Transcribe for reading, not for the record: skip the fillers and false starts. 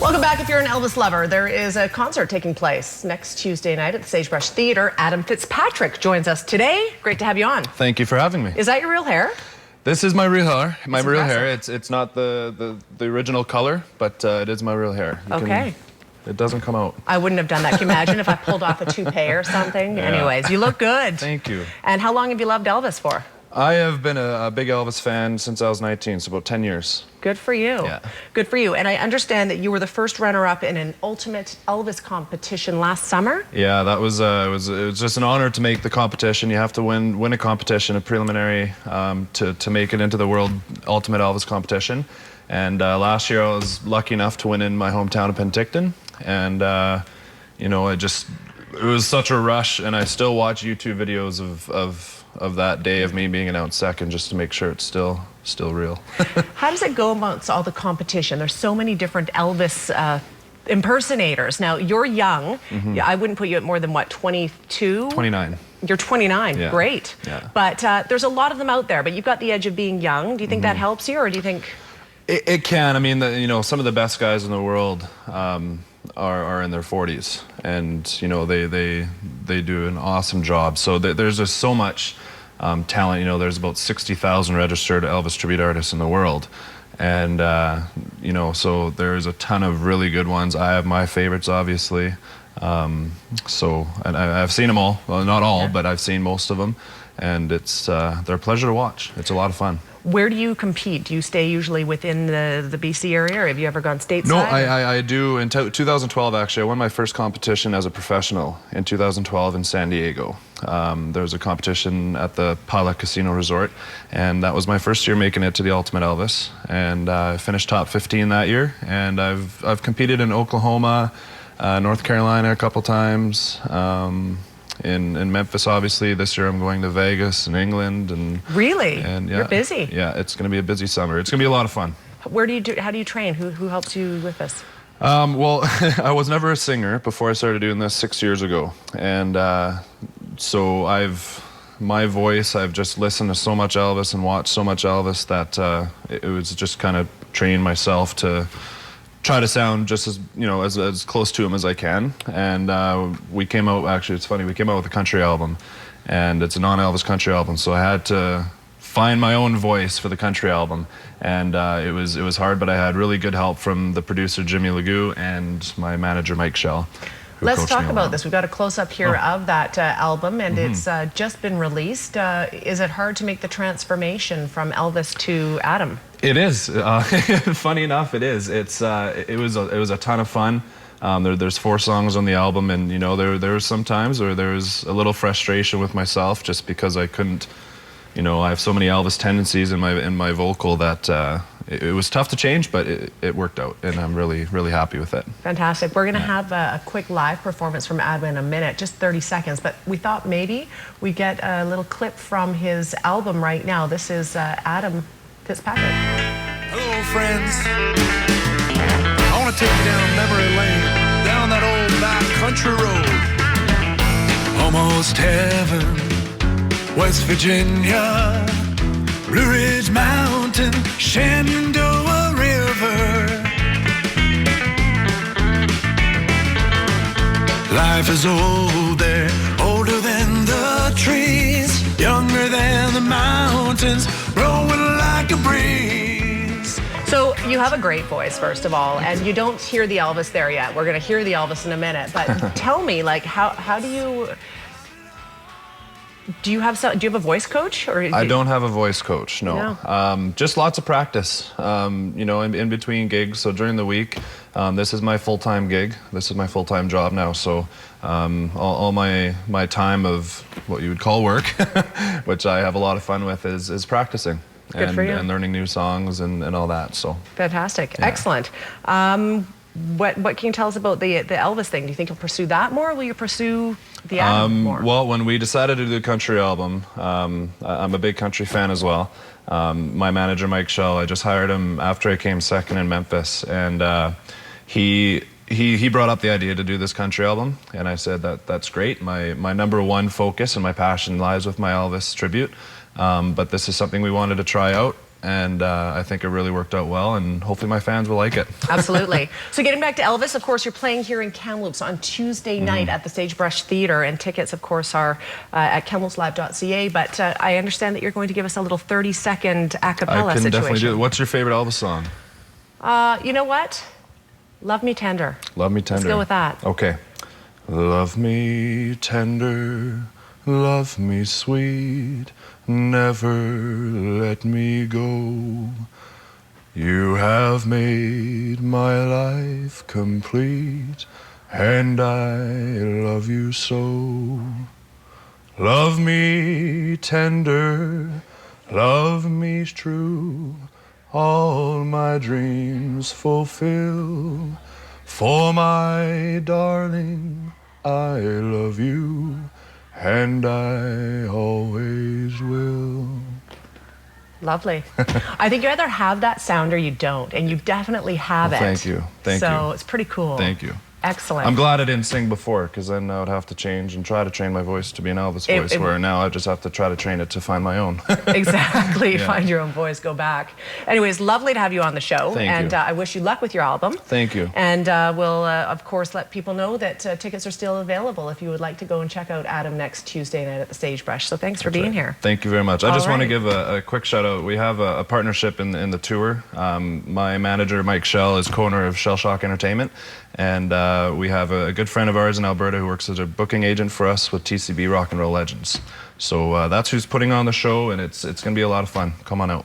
Welcome back. If you're an Elvis lover, there is a concert taking place next Tuesday night at the Sagebrush Theatre. Adam Fitzpatrick joins us today. Great to have you on. Thank you for having me. Is that your real hair? This is my real hair. My real impressive. hair. It's not the original color, but it is my real hair. It doesn't come out. I wouldn't have done that. Can you imagine if I pulled off a toupee or something? Yeah. Anyways, you look good. Thank you. And how long have you loved Elvis for? I have been a big Elvis fan since I was 19, so about 10 years. Good for you. Yeah. Good for you. And I understand that you were the first runner-up in an ultimate Elvis competition last summer. Yeah, that was it was just an honor to make the competition. You have to win a competition, a preliminary, to make it into the World Ultimate Elvis competition. And last year I was lucky enough to win in my hometown of Penticton. And you know, it was such a rush, and I still watch YouTube videos of that day of me being announced second just to make sure it's still real. How does it go amongst all the competition? There's so many different Elvis impersonators. Now, you're young. I wouldn't put you at more than, what, 22? 29. You're 29. Yeah. Great. Yeah. But there's a lot of them out there, but you've got the edge of being young. Do you think that helps you, or do you think... It can. I mean, you know, some of the best guys in the world are in their 40s, and you know they do an awesome job. So there's just so much talent. You know, there's about 60,000 registered Elvis tribute artists in the world, and you know, so there's a ton of really good ones. I have my favorites, obviously. So, and I've seen them all. Well, not all, but I've seen most of them, and they're a pleasure to watch. It's a lot of fun. Where do you compete? Do you stay usually within the BC area, or have you ever gone stateside? No, I do. In 2012, actually, I won my first competition as a professional in 2012 in San Diego. There was a competition at the Pala Casino Resort, and that was my first year making it to the Ultimate Elvis. And I finished top 15 that year, and I've competed in Oklahoma, North Carolina a couple times. In Memphis, obviously. This year I'm going to Vegas and England, and really, and yeah, you're busy. Yeah, it's going to be a busy summer. It's going to be a lot of fun. Where do you do? How do you train? Who helps you with this? Well, I was never a singer before I started doing this 6 years ago, and so my voice. I've just listened to so much Elvis and watched so much Elvis that it was just kind of training myself to try to sound just as, you know, as close to him as I can. And we came out, actually it's funny, we came out with a country album, and it's a non-Elvis country album, so I had to find my own voice for the country album. And it was hard, but I had really good help from the producer Jimmy Legoo and my manager Mike Shell. Let's talk about this. We've got a close-up here of that album, and it's just been released. Is it hard to make the transformation from Elvis to Adam? It is. Funny enough, it is. It was a ton of fun. There's 4 songs on the album, and you know there were some times where there was a little frustration with myself just because I couldn't. You know, I have so many Elvis tendencies in my vocal that it was tough to change, but it worked out, and I'm really happy with it. Fantastic. We're going to have a quick live performance from Adam in a minute, just 30 seconds, but we thought maybe we get a little clip from his album right now. This is Adam Fitzpatrick. Hello, friends. I want to take you down memory lane, down that old back country road. Almost heaven. West Virginia, Blue Ridge Mountain, Shenandoah River. Life is old there, older than the trees, younger than the mountains, rolling like a breeze. So you have a great voice, first of all, and you don't hear the Elvis there yet. We're going to hear the Elvis in a minute, but tell me, like, how do you... Do you have a voice coach? Or I don't have a voice coach, no. Just lots of practice, you know, in between gigs. So during the week, this is my full-time gig. This is my full-time job now. So all my time of what you would call work, which I have a lot of fun with, is practicing. Good for you. And learning new songs and all that. So fantastic, yeah. Excellent. What can you tell us about the Elvis thing? Do you think you'll pursue that more, or will you pursue the Adam more? Well, when we decided to do the country album, I'm a big country fan as well. My manager, Mike Shell, I just hired him after I came second in Memphis, and he brought up the idea to do this country album, and I said that's great. My #1 focus and my passion lies with my Elvis tribute, but this is something we wanted to try out. and I think it really worked out well, and hopefully my fans will like it. Absolutely. So getting back to Elvis, of course, you're playing here in Kamloops on Tuesday night at the Sagebrush Theatre, and tickets, of course, are at kamloopslive.ca, but I understand that you're going to give us a little 30-second a cappella I can situation. definitely do it. What's your favorite Elvis song? You know what? Love Me Tender. Love Me Tender. Let's go with that. Okay. Love me tender, love me sweet, never let me go. You have made my life complete, and I love you so. Love me tender, love me true, all my dreams fulfill. For my darling, I love you, and I always will. Lovely. I think you either have that sound or you don't, and you definitely have it. Thank you. Thank you. So it's pretty cool. Thank you. Excellent. I'm glad I didn't sing before, because then I would have to change and try to train my voice to be an Elvis voice, where now I just have to try to train it to find my own. Exactly. Yeah. Find your own voice, go back. Anyways, lovely to have you on the show. Thank you. I wish you luck with your album. Thank you. And we'll, of course, let people know that tickets are still available if you would like to go and check out Adam next Tuesday night at the Sagebrush. So thanks for being here. Thank you very much. I just want to right. give a quick shout out. We have a partnership in the tour. My manager, Mike Shell, is co-owner of Shell Shock Entertainment. And we have a good friend of ours in Alberta who works as a booking agent for us with TCB Rock and Roll Legends. So that's who's putting on the show, and it's going to be a lot of fun. Come on out.